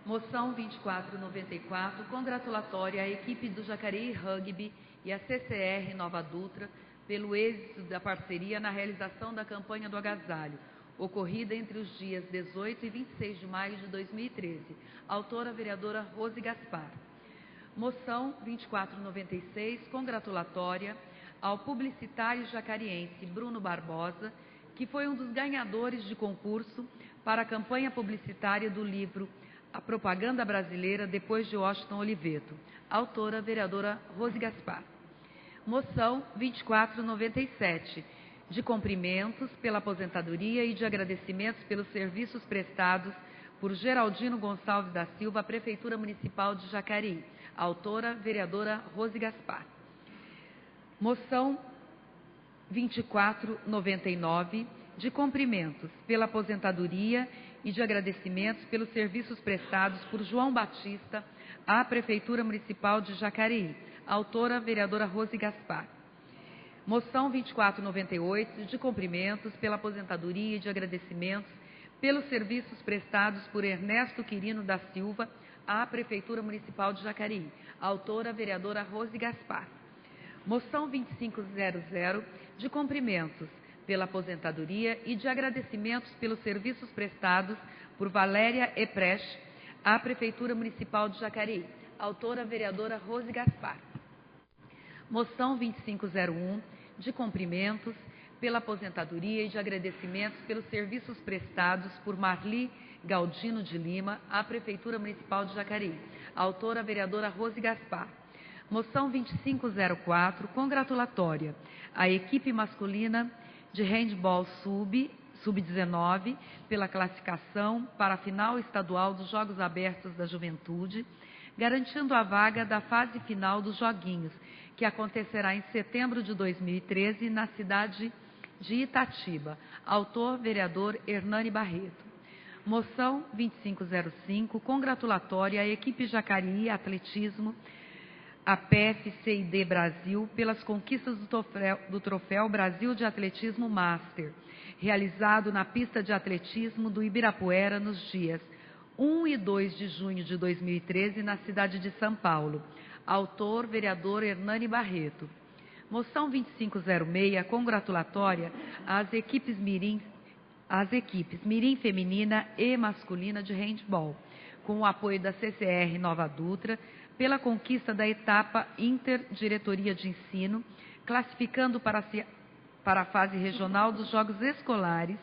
Moção 2494, congratulatória à equipe do Jacareí Rugby e à CCR Nova Dutra pelo êxito da parceria na realização da campanha do agasalho, ocorrida entre os dias 18 e 26 de maio de 2013. Autora, vereadora Rose Gaspar. Moção 2496, congratulatória ao publicitário jacariense Bruno Barbosa, que foi um dos ganhadores de concurso para a campanha publicitária do livro A Propaganda Brasileira depois de Washington Oliveto. Autora, vereadora Rose Gaspar. Moção 2497, de cumprimentos pela aposentadoria e de agradecimentos pelos serviços prestados por Geraldino Gonçalves da Silva à Prefeitura Municipal de Jacareí. Autora, vereadora Rose Gaspar. Moção 2499, de cumprimentos pela aposentadoria e de agradecimentos pelos serviços prestados por João Batista à Prefeitura Municipal de Jacareí. Autora, vereadora Rose Gaspar. Moção 2498, de cumprimentos pela aposentadoria e de agradecimentos pelos serviços prestados por Ernesto Quirino da Silva à Prefeitura Municipal de Jacareí. Autora, vereadora Rose Gaspar. Moção 2500, de cumprimentos pela aposentadoria e de agradecimentos pelos serviços prestados por Valéria Epreche à Prefeitura Municipal de Jacareí. Autora, vereadora Rose Gaspar. Moção 2501, de cumprimentos pela aposentadoria e de agradecimentos pelos serviços prestados por Marli Galdino de Lima à Prefeitura Municipal de Jacareí. Autora, vereadora Rose Gaspar. Moção 2504, congratulatória à equipe masculina de handball sub-19 pela classificação para a final estadual dos Jogos Abertos da Juventude, garantindo a vaga da fase final dos Joguinhos, que acontecerá em setembro de 2013 na cidade de Itatiba. Autor, vereador Hernani Barreto. Moção 2505, congratulatória à equipe Jacareí Atletismo, a PFCID Brasil, pelas conquistas do Troféu Brasil de Atletismo Master, realizado na pista de atletismo do Ibirapuera nos dias 1 e 2 de junho de 2013, na cidade de São Paulo. Autor, vereador Hernani Barreto. Moção 2506, congratulatória às equipes Mirim feminina e masculina de handball, com o apoio da CCR Nova Dutra, pela conquista da etapa Interdiretoria de Ensino, classificando para a fase regional dos Jogos Escolares,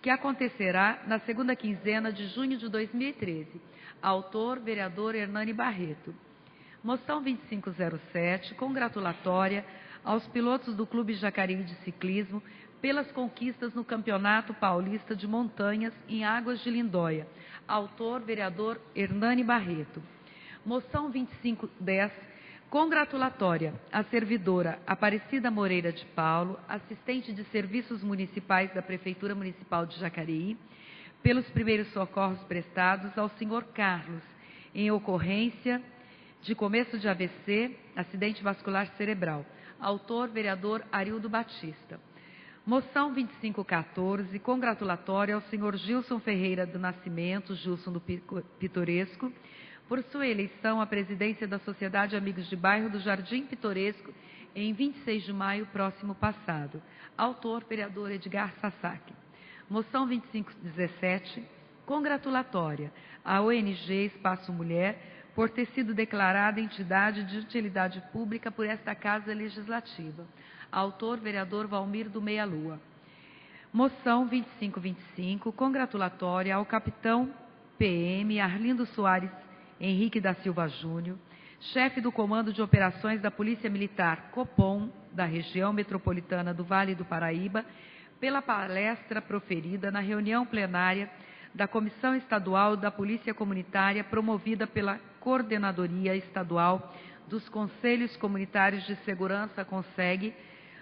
que acontecerá na segunda quinzena de junho de 2013. Autor, vereador Hernani Barreto. Moção 2507, congratulatória aos pilotos do Clube Jacareí de Ciclismo pelas conquistas no Campeonato Paulista de Montanhas em Águas de Lindóia. Autor, vereador Hernani Barreto. Moção 2510, congratulatória à servidora Aparecida Moreira de Paulo, assistente de serviços municipais da Prefeitura Municipal de Jacareí, pelos primeiros socorros prestados ao senhor Carlos, em ocorrência de começo de AVC, acidente vascular cerebral. Autor, vereador Arildo Batista. Moção 2514, congratulatória ao senhor Gilson Ferreira do Nascimento, Gilson do Pitoresco, por sua eleição à presidência da Sociedade Amigos de Bairro do Jardim Pitoresco em 26 de maio próximo passado. Autor, vereador Edgar Sasaki. Moção 2517, congratulatória à ONG Espaço Mulher por ter sido declarada entidade de utilidade pública por esta Casa Legislativa. Autor, vereador Valmir do Meia Lua. Moção 2525, congratulatória ao capitão PM Arlindo Soares Henrique da Silva Júnior, chefe do Comando de Operações da Polícia Militar Copom, da região metropolitana do Vale do Paraíba, pela palestra proferida na reunião plenária da Comissão Estadual da Polícia Comunitária, promovida pela Coordenadoria Estadual dos Conselhos Comunitários de Segurança, CONSEG,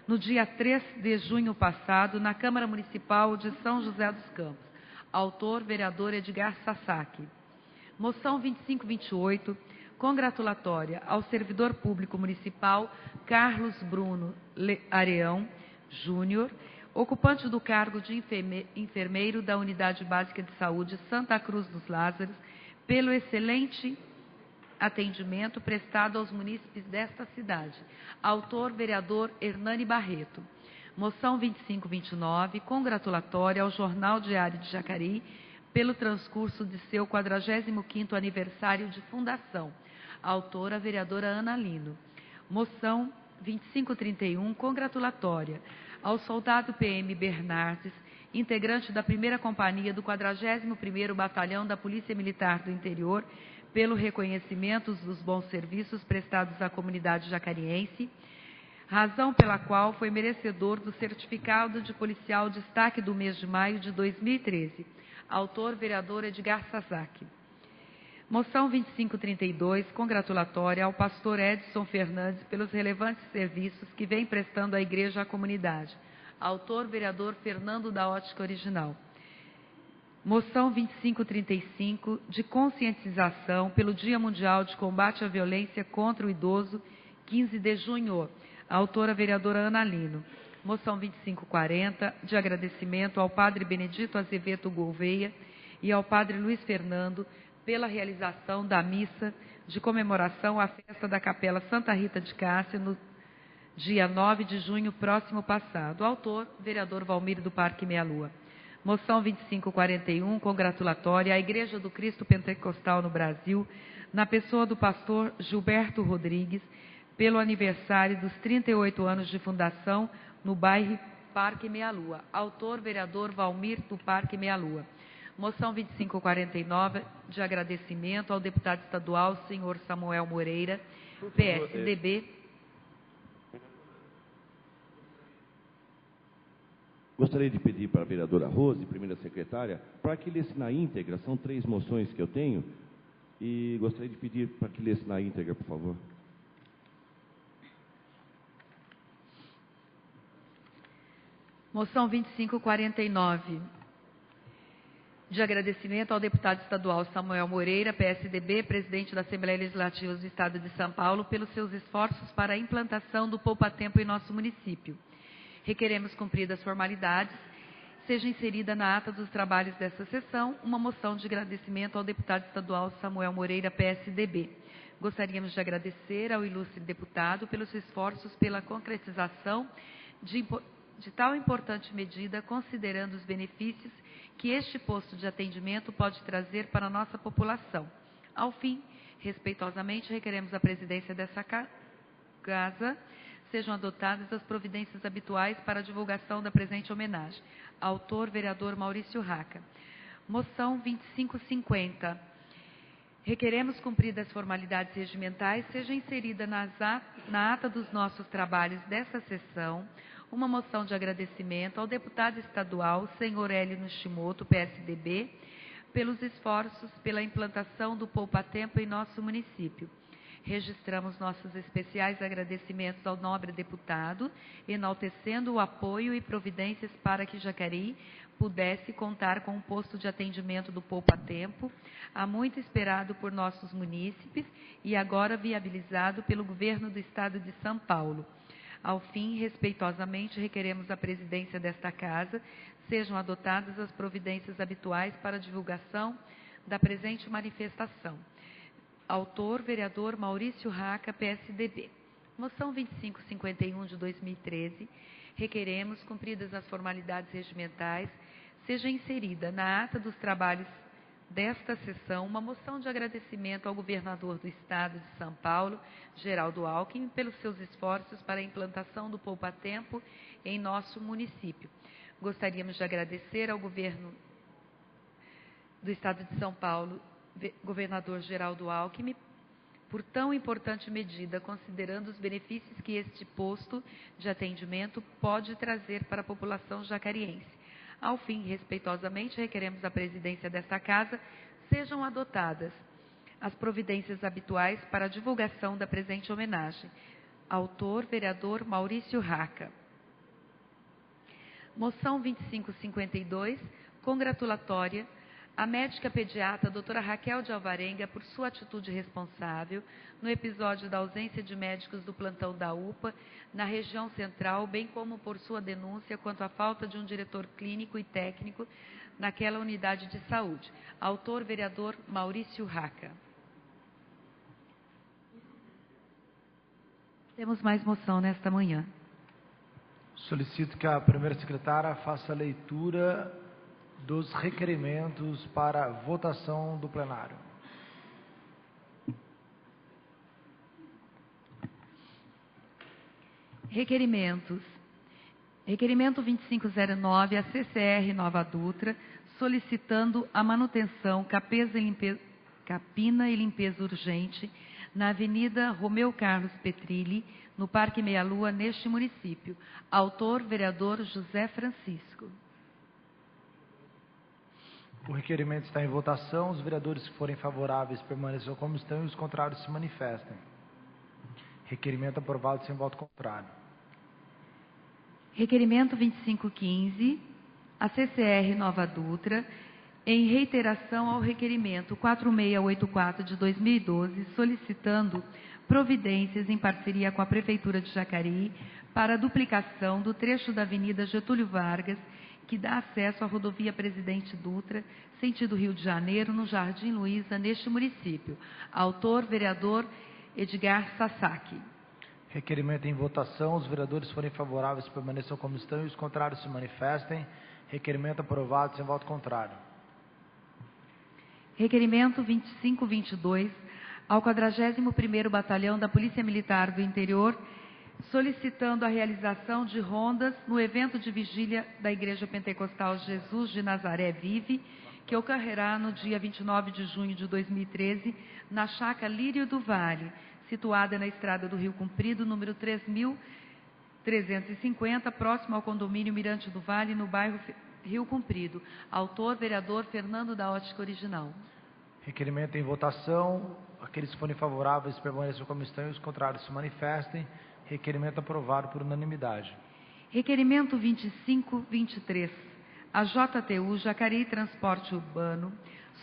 no dia 3 de junho passado, na Câmara Municipal de São José dos Campos. Autor, vereador Edgar Sasaki. Moção 2528, congratulatória ao servidor público municipal Carlos Bruno Areão Júnior, ocupante do cargo de enfermeiro da Unidade Básica de Saúde Santa Cruz dos Lázaros, pelo excelente atendimento prestado aos munícipes desta cidade. Autor, vereador Hernani Barreto. Moção 2529, congratulatória ao Jornal Diário de Jacareí pelo transcurso de seu 45º aniversário de fundação. Autora, a vereadora Ana Lino. Moção 2531, congratulatória ao soldado PM Bernardes, integrante da 1ª Companhia do 41º Batalhão da Polícia Militar do Interior, pelo reconhecimento dos bons serviços prestados à comunidade jacariense, razão pela qual foi merecedor do certificado de policial destaque do mês de maio de 2013. Autor, vereador Edgar Sasaki. Moção 2532, congratulatória ao pastor Edson Fernandes pelos relevantes serviços que vem prestando à igreja e à comunidade. Autor, vereador Fernando da Ótica Original. Moção 2535, de conscientização pelo Dia Mundial de Combate à Violência contra o Idoso, 15 de junho. Autora, vereadora Ana Lino. Moção 2540, de agradecimento ao padre Benedito Azevedo Gouveia e ao padre Luiz Fernando pela realização da missa de comemoração à festa da Capela Santa Rita de Cássia no dia 9 de junho próximo passado. Autor, vereador Valmir do Parque Meia Lua. Moção 2541, congratulatória à Igreja do Cristo Pentecostal no Brasil, na pessoa do pastor Gilberto Rodrigues, pelo aniversário dos 38 anos de fundação no bairro Parque Meia Lua. Autor, vereador Valmir do Parque Meia Lua. Moção 2549, de agradecimento ao deputado estadual, senhor Samuel Moreira, PSDB. Gostaria de pedir para a vereadora Rose, primeira secretária, para que lesse na íntegra, são 3 moções que eu tenho, e gostaria de pedir para que lesse na íntegra, por favor. Moção 2549, de agradecimento ao deputado estadual Samuel Moreira, PSDB, presidente da Assembleia Legislativa do Estado de São Paulo, pelos seus esforços para a implantação do poupa-tempo em nosso município. Requeremos cumpridas as formalidades, seja inserida na ata dos trabalhos desta sessão uma moção de agradecimento ao deputado estadual Samuel Moreira, PSDB. Gostaríamos de agradecer ao ilustre deputado pelos esforços pela concretização de tal importante medida, considerando os benefícios que este posto de atendimento pode trazer para a nossa população. Ao fim, respeitosamente, requeremos a presidência dessa casa sejam adotadas as providências habituais para a divulgação da presente homenagem. Autor, vereador Maurício Raca. Moção 2550. Requeremos, cumpridas as formalidades regimentais, seja inserida na ata dos nossos trabalhos desta sessão uma moção de agradecimento ao deputado estadual, senhor Hélio Nishimoto, PSDB, pelos esforços pela implantação do poupa-tempo em nosso município. Registramos nossos especiais agradecimentos ao nobre deputado, enaltecendo o apoio e providências para que Jacareí pudesse contar com um posto de atendimento do poupa-tempo, há muito esperado por nossos munícipes e agora viabilizado pelo governo do Estado de São Paulo. Ao fim, respeitosamente, requeremos a presidência desta casa, sejam adotadas as providências habituais para a divulgação da presente manifestação. Autor, vereador Maurício Raca, PSDB. Moção 2551 de 2013, requeremos, cumpridas as formalidades regimentais, seja inserida na ata dos trabalhos desta sessão uma moção de agradecimento ao governador do Estado de São Paulo, Geraldo Alckmin, pelos seus esforços para a implantação do poupa-tempo em nosso município. Gostaríamos de agradecer ao governo do Estado de São Paulo, governador Geraldo Alckmin, por tão importante medida, considerando os benefícios que este posto de atendimento pode trazer para a população jacariense. Ao fim, respeitosamente, requeremos a presidência desta casa, sejam adotadas as providências habituais para a divulgação da presente homenagem. Autor, vereador Maurício Raca. Moção 2552, congratulatória a médica pediatra doutora Raquel de Alvarenga por sua atitude responsável no episódio da ausência de médicos do plantão da UPA na região central, bem como por sua denúncia quanto à falta de um diretor clínico e técnico naquela unidade de saúde. Autor, vereador Maurício Raca. Temos mais moção nesta manhã. Solicito que a primeira secretária faça a leitura dos requerimentos para votação do plenário. Requerimentos. Requerimento 2509, a CCR Nova Dutra, solicitando a manutenção, capina e limpeza urgente na Avenida Romeu Carlos Petrilli, no Parque Meia Lua, neste município. Autor, vereador José Francisco. O requerimento está em votação. Os vereadores que forem favoráveis permaneçam como estão e os contrários se manifestem. Requerimento aprovado sem voto contrário. Requerimento 2515, a CCR Nova Dutra, em reiteração ao requerimento 4684 de 2012, solicitando providências em parceria com a Prefeitura de Jacareí para a duplicação do trecho da Avenida Getúlio Vargas, que dá acesso à rodovia Presidente Dutra, sentido Rio de Janeiro, no Jardim Luiza, neste município. Autor, vereador Edgar Sasaki. Requerimento em votação. Os vereadores forem favoráveis permaneçam como estão e os contrários se manifestem. Requerimento aprovado sem voto contrário. Requerimento 2522, ao 41º Batalhão da Polícia Militar do Interior, solicitando a realização de rondas no evento de vigília da Igreja Pentecostal Jesus de Nazaré Vive, que ocorrerá no dia 29 de junho de 2013, na Chácara Lírio do Vale, situada na Estrada do Rio Comprido, número 3350, próximo ao condomínio Mirante do Vale, no bairro Rio Comprido. Autor, vereador Fernando da Ótica Original. Requerimento em votação. Aqueles que forem favoráveis permaneçam como estão e os contrários se manifestem. Requerimento aprovado por unanimidade. Requerimento 2523. A JTU, Jacareí Transporte Urbano,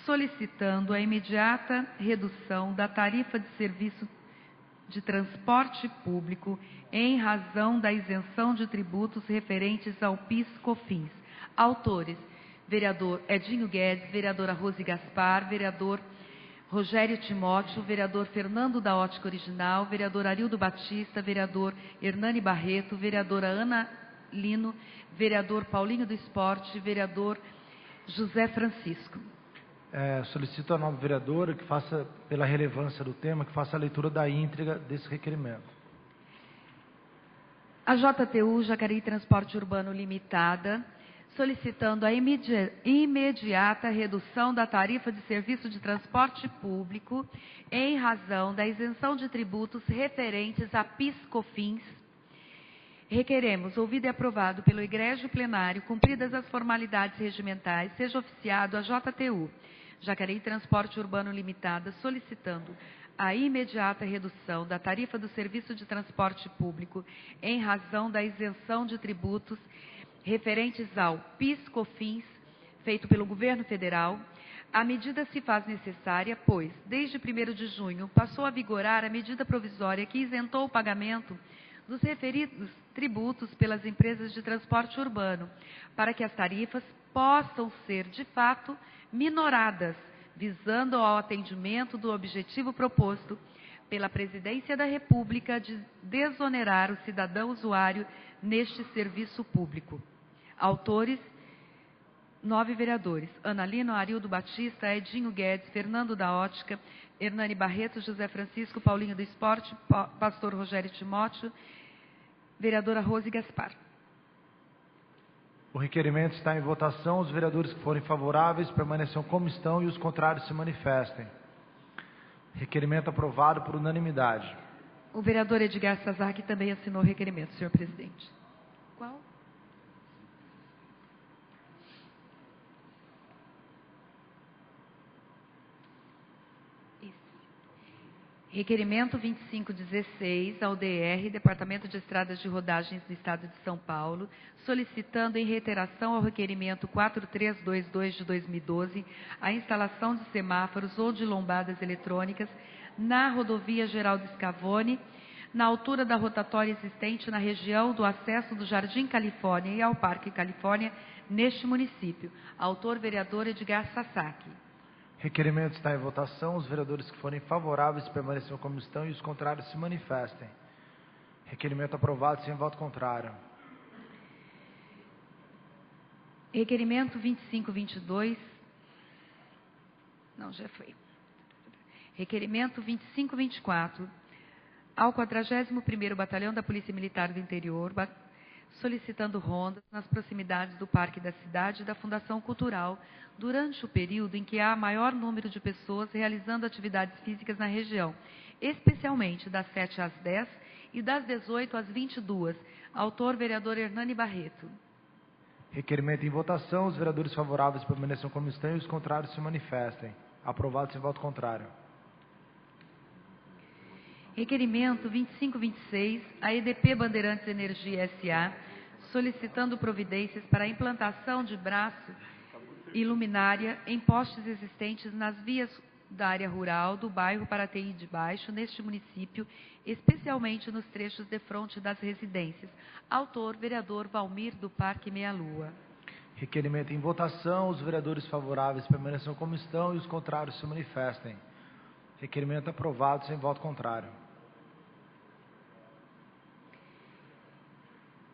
solicitando a imediata redução da tarifa de serviço de transporte público em razão da isenção de tributos referentes ao PIS/COFINS. Autores, vereador Edinho Guedes, vereadora Rose Gaspar, vereador Rogério Timóteo, vereador Fernando da Ótica Original, vereador Arildo Batista, vereador Hernani Barreto, vereadora Ana Lino, vereador Paulinho do Esporte, vereador José Francisco. Solicito a nova vereadora que faça, pela relevância do tema, que faça a leitura da íntegra desse requerimento. A JTU, Jacareí Transporte Urbano Limitada, solicitando a imediata redução da tarifa de serviço de transporte público em razão da isenção de tributos referentes a PIS/COFINS. Requeremos, ouvido e aprovado pelo egrégio plenário, cumpridas as formalidades regimentais, seja oficiado a JTU, Jacareí Transporte Urbano Limitada, solicitando a imediata redução da tarifa do serviço de transporte público em razão da isenção de tributos referentes ao PIS/COFINS, feito pelo Governo Federal. A medida se faz necessária, pois, desde 1º de junho, passou a vigorar a medida provisória que isentou o pagamento dos referidos tributos pelas empresas de transporte urbano, para que as tarifas possam ser, de fato, minoradas, visando ao atendimento do objetivo proposto pela Presidência da República de desonerar o cidadão usuário neste serviço público. Autores, 9 vereadores: Ana Lino, Arildo Batista, Edinho Guedes, Fernando da Ótica, Hernani Barreto, José Francisco, Paulinho do Esporte, pastor Rogério Timóteo, vereadora Rose Gaspar. O requerimento está em votação. Os vereadores que forem favoráveis permaneçam como estão e os contrários se manifestem. Requerimento aprovado por unanimidade. O vereador Edgar Sasaki também assinou o requerimento, senhor presidente. Qual? Requerimento 2516 ao DR, Departamento de Estradas de Rodagens do Estado de São Paulo, solicitando em reiteração ao requerimento 4322 de 2012 a instalação de semáforos ou de lombadas eletrônicas na rodovia Geraldo Scavone, na altura da rotatória existente na região do acesso do Jardim Califórnia e ao Parque Califórnia, neste município. Autor, vereador Edgar Sasaki. Requerimento está em votação. Os vereadores que forem favoráveis permaneçam como estão e os contrários se manifestem. Requerimento aprovado sem voto contrário. Requerimento 2522. Não, já foi. Requerimento 2524. Ao 41º Batalhão da Polícia Militar do Interior, solicitando rondas nas proximidades do Parque da Cidade e da Fundação Cultural, durante o período em que há maior número de pessoas realizando atividades físicas na região, especialmente das 7 às 10 e das 18 às 22. Autor, vereador Hernani Barreto. Requerimento em votação. Os vereadores favoráveis permaneçam como estão e os contrários se manifestem. Aprovado sem voto contrário. Requerimento 2526, a EDP Bandeirantes Energia S.A., solicitando providências para a implantação de braço e luminária em postes existentes nas vias da área rural do bairro Paraty de Baixo, neste município, especialmente nos trechos defronte das residências. Autor, vereador Valmir do Parque Meia Lua. Requerimento em votação. Os vereadores favoráveis permaneçam como estão e os contrários se manifestem. Requerimento aprovado sem voto contrário.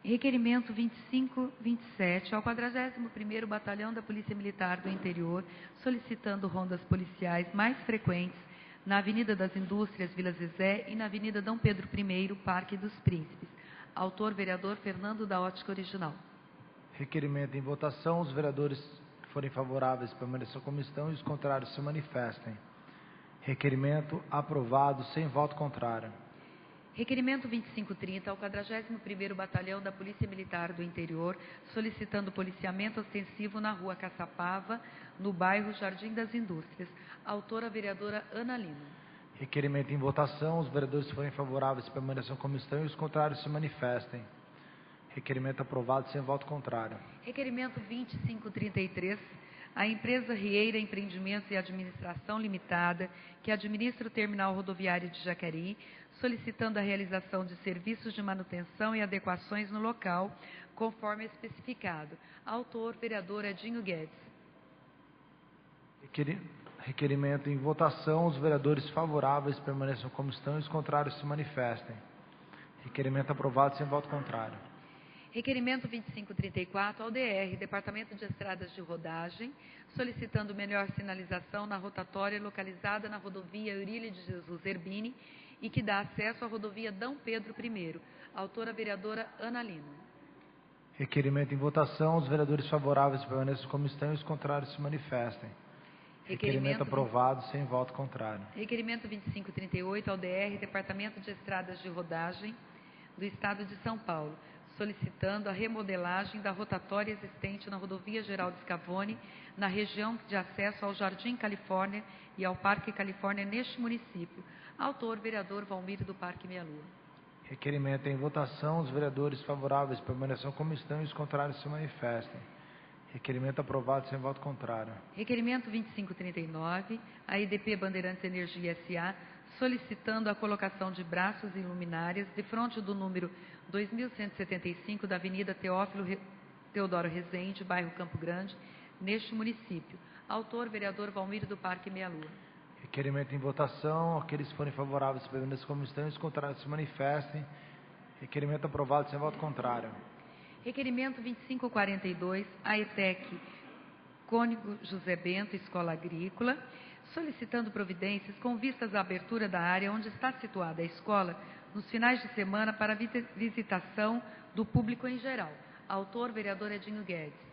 Requerimento 2527 ao 41º Batalhão da Polícia Militar do Interior, solicitando rondas policiais mais frequentes na Avenida das Indústrias, Vila Zezé, e na Avenida Dom Pedro I, Parque dos Príncipes. Autor, vereador Fernando da Ótica Original. Requerimento em votação. Os vereadores que forem favoráveis permaneçam como estão e os contrários se manifestem. Requerimento aprovado sem voto contrário. Requerimento 2530 ao 41º Batalhão da Polícia Militar do Interior, solicitando policiamento ostensivo na Rua Caçapava, no bairro Jardim das Indústrias. Autora, vereadora Ana Lima. Requerimento em votação. Os vereadores que forem favoráveis permaneçam como estão e os contrários se manifestem. Requerimento aprovado sem voto contrário. Requerimento 2533. A empresa Rieira Empreendimentos e Administração Limitada, que administra o terminal rodoviário de Jacareí, solicitando a realização de serviços de manutenção e adequações no local, conforme especificado. Autor, vereador Edinho Guedes. Requerimento em votação. Os vereadores favoráveis permaneçam como estão e os contrários se manifestem. Requerimento aprovado sem voto contrário. Requerimento 2534 ao DR, Departamento de Estradas de Rodagem, solicitando melhor sinalização na rotatória localizada na rodovia Eurílio de Jesus Erbini e que dá acesso à rodovia Dom Pedro I. Autora, vereadora Ana Lima. Requerimento em votação. Os vereadores favoráveis permaneçam como estão e os contrários se manifestem. Requerimento aprovado sem voto contrário. Requerimento 2538 ao DR, Departamento de Estradas de Rodagem do Estado de São Paulo, solicitando a remodelagem da rotatória existente na rodovia Geraldo Scavone, na região de acesso ao Jardim Califórnia e ao Parque Califórnia, neste município. Autor, vereador Valmir do Parque Meia Lua. Requerimento em votação. Os vereadores favoráveis permaneçam como estão e os contrários se manifestem. Requerimento aprovado sem voto contrário. Requerimento 2539, a EDP Bandeirantes Energia S.A., solicitando a colocação de braços e luminárias de frente do número 2175 da Avenida Teodoro Rezende, bairro Campo Grande, neste município. Autor, vereador Valmir do Parque Meia Lua. Requerimento em votação. Aqueles que forem favoráveis permaneçam como estão e os contrários se manifestem. Requerimento aprovado sem voto contrário. Requerimento 2542, a ETEC Cônigo José Bento, Escola Agrícola, solicitando providências com vistas à abertura da área onde está situada a escola nos finais de semana para visitação do público em geral. Autor, vereador Edinho Guedes.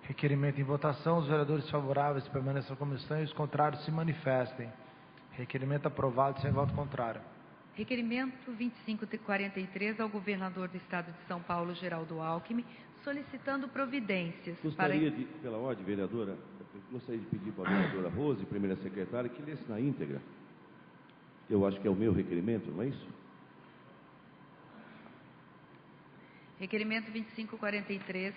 Requerimento em votação. Os vereadores favoráveis permaneçam como estão e os contrários se manifestem. Requerimento aprovado sem voto contrário. Requerimento 2543 ao governador do Estado de São Paulo, Geraldo Alckmin, solicitando providências Gostaria de, pela ordem, vereadora, gostaria de pedir para a vereadora Rose, primeira secretária, que lesse na íntegra Eu acho que é o meu requerimento, não é isso? Requerimento 2543.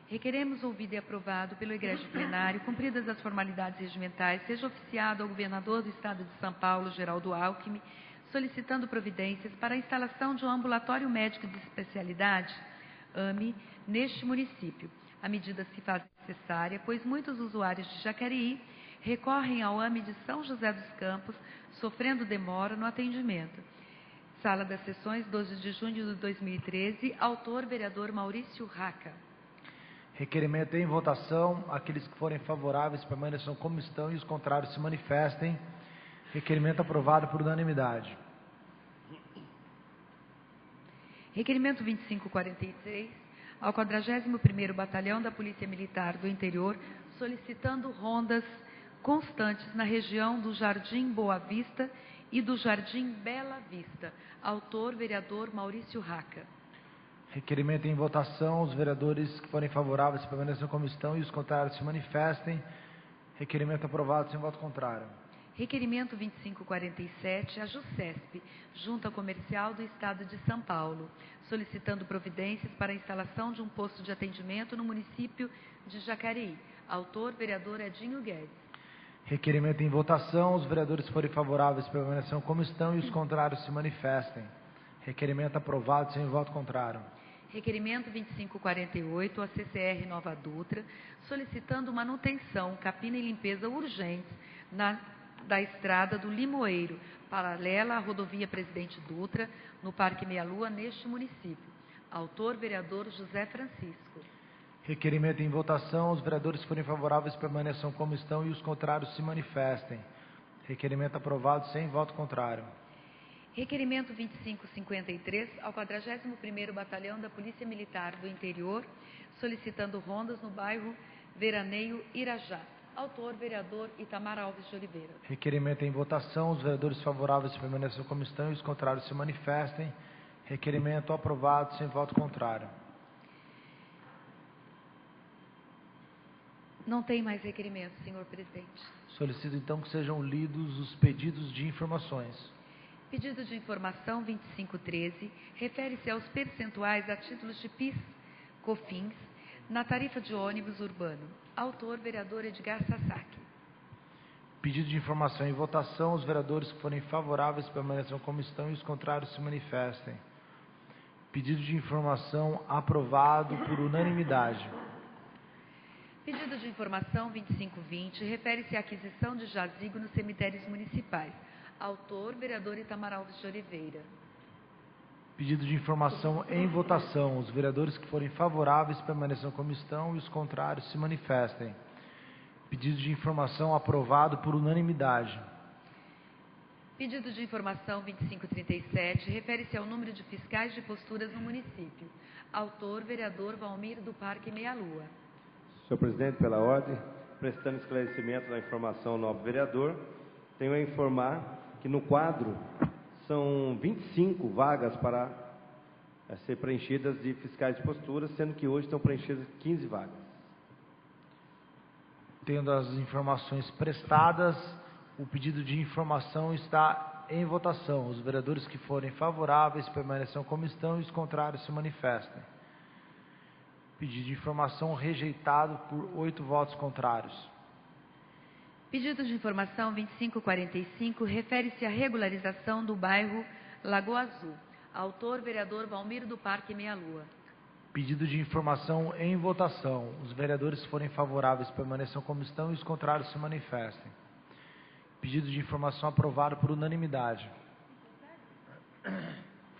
Requeremos, ouvido e aprovado pelo egrégio plenário, cumpridas as formalidades regimentais, seja oficiado ao governador do Estado de São Paulo, Geraldo Alckmin, solicitando providências para a instalação de um ambulatório médico de especialidade, AME, neste município. A medida se faz necessária, pois muitos usuários de Jacareí recorrem ao AME de São José dos Campos, sofrendo demora no atendimento. Sala das Sessões, 12 de junho de 2013, autor, vereador Maurício Raca. Requerimento em votação. Aqueles que forem favoráveis permaneçam como estão e os contrários se manifestem. Requerimento aprovado por unanimidade. Requerimento 2543, ao 41º Batalhão da Polícia Militar do Interior, solicitando rondas constantes na região do Jardim Boa Vista e do Jardim Bela Vista. Autor, vereador Maurício Raca. Requerimento em votação. Os vereadores que forem favoráveis permaneçam como estão e os contrários se manifestem. Requerimento aprovado sem voto contrário. Requerimento 2547, a JUSCESP, Junta Comercial do Estado de São Paulo, solicitando providências para a instalação de um posto de atendimento no município de Jacareí. Autor, vereador Edinho Guedes. Requerimento em votação. Os vereadores que forem favoráveis permaneçam como estão e os contrários se manifestem. Requerimento aprovado sem voto contrário. Requerimento 2548, a CCR Nova Dutra, solicitando manutenção, capina e limpeza urgentes da estrada do Limoeiro, paralela à rodovia Presidente Dutra, no Parque Meia Lua, neste município. Autor, vereador José Francisco. Requerimento em votação. Os vereadores que forem favoráveis permaneçam como estão e os contrários se manifestem. Requerimento aprovado sem voto contrário. Requerimento 2553, ao 41º Batalhão da Polícia Militar do Interior, solicitando rondas no bairro Veraneio Irajá. Autor, vereador Itamar Alves de Oliveira. Requerimento em votação. Os vereadores favoráveis permaneçam como estão e os contrários se manifestem. Requerimento aprovado sem voto contrário. Não tem mais requerimento, senhor presidente. Solicito então que sejam lidos os pedidos de informações. Pedido de informação 2513 refere-se aos percentuais a títulos de PIS, COFINS, na tarifa de ônibus urbano. Autor, vereador Edgar Sasaki. Pedido de informação em votação. Os vereadores que forem favoráveis permaneçam como estão e os contrários se manifestem. Pedido de informação aprovado por unanimidade. Pedido de informação 2520 refere-se à aquisição de jazigo nos cemitérios municipais. Autor, vereador Itamar Alves de Oliveira. Pedido de informação em votação. Os vereadores que forem favoráveis permaneçam como estão e os contrários se manifestem. Pedido de informação aprovado por unanimidade. Pedido de informação 2537 refere-se ao número de fiscais de posturas no município. Autor, vereador Valmir do Parque Meia Lua. Senhor presidente, pela ordem, prestando esclarecimento da informação ao novo vereador, tenho a informar que no quadro são 25 vagas para ser preenchidas de fiscais de postura, sendo que hoje estão preenchidas 15 vagas. Tendo as informações prestadas, o pedido de informação está em votação. Os vereadores que forem favoráveis permaneçam como estão e os contrários se manifestem. Pedido de informação rejeitado por 8 votos contrários. Pedido de informação 2545 refere-se à regularização do bairro Lagoa Azul. Autor, vereador Valmir do Parque Meia Lua. Pedido de informação em votação. Os vereadores que forem favoráveis permaneçam como estão e os contrários se manifestem. Pedido de informação aprovado por unanimidade.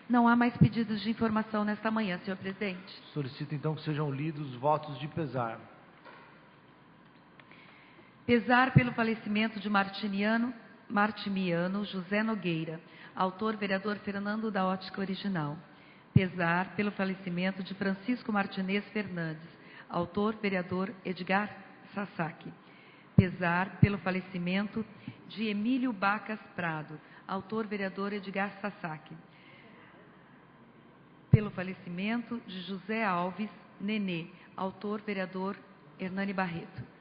Não há mais pedidos de informação nesta manhã, senhor presidente. Solicito então que sejam lidos os votos de pesar. Pesar pelo falecimento de Martimiano José Nogueira. Autor, vereador Fernando da Ótica Original. Pesar pelo falecimento de Francisco Martinez Fernandes. Autor, vereador Edgar Sasaki. Pesar pelo falecimento de Emílio Bacas Prado. Autor, vereador Edgar Sasaki. Pelo falecimento de José Alves Nenê. Autor, vereador Hernani Barreto.